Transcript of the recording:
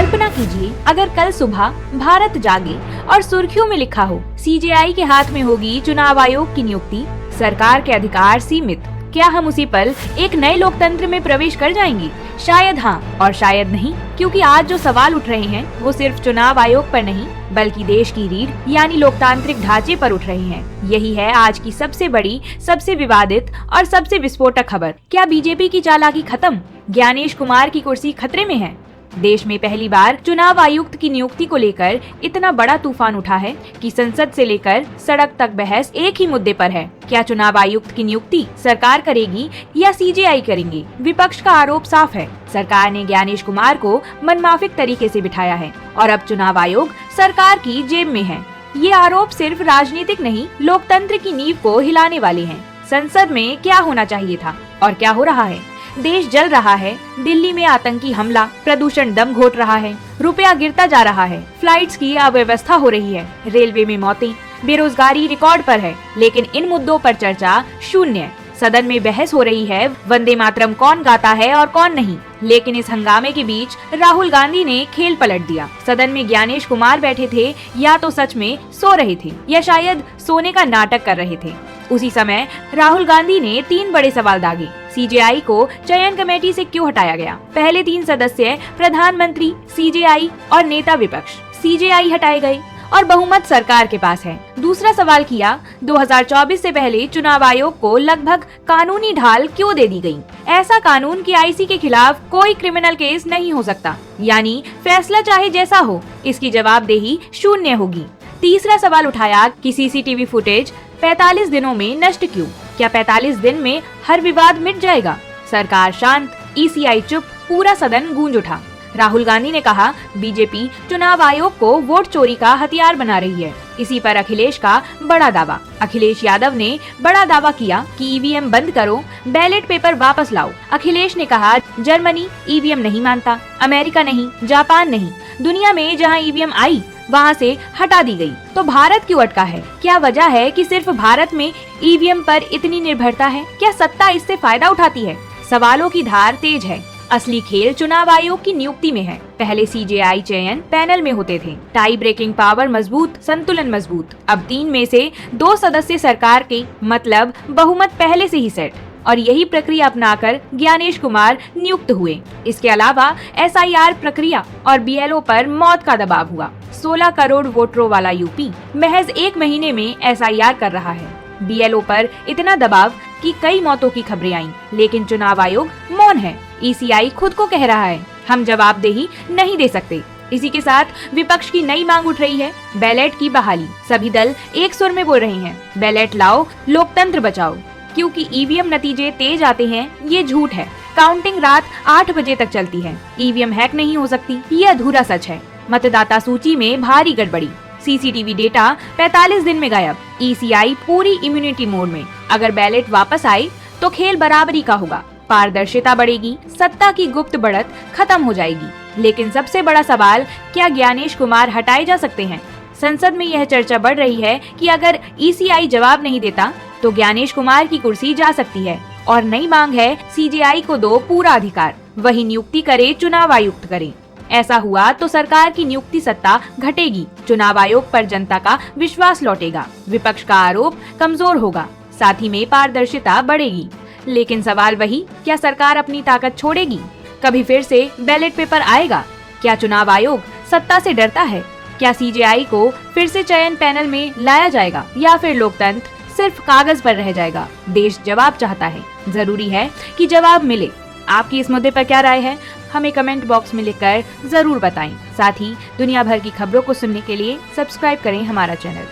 कल्पना कीजिए अगर कल सुबह भारत जागे और सुर्खियों में लिखा हो सीजेआई के हाथ में होगी चुनाव आयोग की नियुक्ति, सरकार के अधिकार सीमित। क्या हम उसी पल एक नए लोकतंत्र में प्रवेश कर जाएंगे? शायद हाँ और शायद नहीं, क्योंकि आज जो सवाल उठ रहे हैं वो सिर्फ चुनाव आयोग पर नहीं बल्कि देश की रीढ़ यानी लोकतांत्रिक ढांचे पर उठ रहे हैं। यही है आज की सबसे बड़ी, सबसे विवादित और सबसे विस्फोटक खबर। क्या बीजेपी की चालाकी खत्म? ज्ञानेश कुमार की कुर्सी खतरे में है। देश में पहली बार चुनाव आयुक्त की नियुक्ति को लेकर इतना बड़ा तूफान उठा है कि संसद से लेकर सड़क तक बहस एक ही मुद्दे पर है। क्या चुनाव आयुक्त की नियुक्ति सरकार करेगी या सीजेआई करेंगे? विपक्ष का आरोप साफ है, सरकार ने ज्ञानेश कुमार को मनमाफिक तरीके से बिठाया है और अब चुनाव आयोग सरकार की जेब में है। ये आरोप सिर्फ राजनीतिक नहीं, लोकतंत्र की नींव को हिलाने वाले हैं। संसद में क्या होना चाहिए था और क्या हो रहा है? देश जल रहा है, दिल्ली में आतंकी हमला, प्रदूषण दम घोट रहा है, रुपया गिरता जा रहा है, फ्लाइट्स की अव्यवस्था हो रही है, रेलवे में मौतें, बेरोजगारी रिकॉर्ड पर है, लेकिन इन मुद्दों पर चर्चा शून्य। सदन में बहस हो रही है वंदे मातरम कौन गाता है और कौन नहीं, लेकिन इस हंगामे के बीच राहुल गांधी ने खेल पलट दिया। सदन में ज्ञानेश कुमार बैठे थे, या तो सच में सो रहे थे या शायद सोने का नाटक कर रहे थे। उसी समय राहुल गांधी ने 3 बड़े सवाल दागे। सीजेआई को चयन कमेटी से क्यों हटाया गया? पहले 3 सदस्य प्रधानमंत्री, सीजेआई और नेता विपक्ष। सीजेआई हटाए गए और बहुमत सरकार के पास है। दूसरा सवाल किया 2024 से पहले चुनाव आयोग को लगभग कानूनी ढाल क्यों दे दी गई? ऐसा कानून कि आईसी के खिलाफ कोई क्रिमिनल केस नहीं हो सकता, यानी फैसला चाहे जैसा हो इसकी जवाबदेही शून्य होगी। तीसरा सवाल उठाया कि सीसीटीवी फुटेज 45 दिनों में नष्ट क्यों? क्या 45 दिन में हर विवाद मिट जाएगा? सरकार शांत, ईसीआई चुप, पूरा सदन गूंज उठा। राहुल गांधी ने कहा बीजेपी चुनाव आयोग को वोट चोरी का हथियार बना रही है। इसी पर अखिलेश का बड़ा दावा। अखिलेश यादव ने बड़ा दावा किया कि ईवीएम बंद करो, बैलेट पेपर वापस लाओ। अखिलेश ने कहा जर्मनी ईवीएम नहीं मानता, अमेरिका नहीं, जापान नहीं, दुनिया में जहां ईवीएम आई वहां से हटा दी गई, तो भारत क्यों अटका है? क्या वजह है कि सिर्फ भारत में ईवीएम पर इतनी निर्भरता है? क्या सत्ता इससे फायदा उठाती है? सवालों की धार तेज है। असली खेल चुनाव आयोग की नियुक्ति में है। पहले सीजेआई चयन पैनल में होते थे, टाई ब्रेकिंग पावर मजबूत, संतुलन मजबूत। अब 3 में से 2 सदस्य सरकार के, मतलब बहुमत पहले से ही सेट। और यही प्रक्रिया अपनाकर ज्ञानेश कुमार नियुक्त हुए। इसके अलावा एसआईआर प्रक्रिया और बीएलओ पर मौत का दबाव हुआ। 16 करोड़ वोटरों वाला यूपी महज 1 महीने में एसआईआर कर रहा है। बीएलओ पर इतना दबाव कि कई मौतों की खबरें आईं, लेकिन चुनाव आयोग मौन है। ईसीआई खुद को कह रहा है हम जवाबदेही नहीं दे सकते। इसी के साथ विपक्ष की नई मांग उठ रही है, बैलेट की बहाली। सभी दल एक सुर में बोल रहे हैं बैलेट लाओ, लोकतंत्र बचाओ। क्योंकि ईवीएम नतीजे तेज आते हैं, ये झूठ है। काउंटिंग रात 8 बजे तक चलती है। ईवीएम हैक नहीं हो सकती, ये अधूरा सच है। मतदाता सूची में भारी गड़बड़ी। सीसीटीवी डेटा 45 दिन में गायब। ईसीआई पूरी इम्यूनिटी मोड में। अगर बैलेट वापस आए तो खेल बराबरी का होगा, पारदर्शिता बढ़ेगी, सत्ता की गुप्त बढ़त खत्म हो जाएगी। लेकिन सबसे बड़ा सवाल, क्या ज्ञानेश कुमार हटाए जा सकते हैं? संसद में यह चर्चा बढ़ रही है कि अगर ईसीआई जवाब नहीं देता तो ज्ञानेश कुमार की कुर्सी जा सकती है। और नई मांग है सीजेआई को दो पूरा अधिकार, वही नियुक्ति करे, चुनाव आयुक्त करे। ऐसा हुआ तो सरकार की नियुक्ति सत्ता घटेगी, चुनाव आयोग पर जनता का विश्वास लौटेगा, विपक्ष का आरोप कमजोर होगा, साथ ही में पारदर्शिता बढ़ेगी। लेकिन सवाल वही, क्या सरकार अपनी ताकत छोड़ेगी? कभी फिर से बैलेट पेपर आएगा? क्या चुनाव आयोग सत्ता से डरता है? क्या सीजेआई को फिर से चयन पैनल में लाया जाएगा या फिर लोकतंत्र सिर्फ कागज पर रह जाएगा? देश जवाब चाहता है, जरूरी है कि जवाब मिले। आपकी इस मुद्दे पर क्या राय है, हमें कमेंट बॉक्स में लिखकर जरूर बताएं। साथ ही दुनिया भर की खबरों को सुनने के लिए सब्सक्राइब करें हमारा चैनल।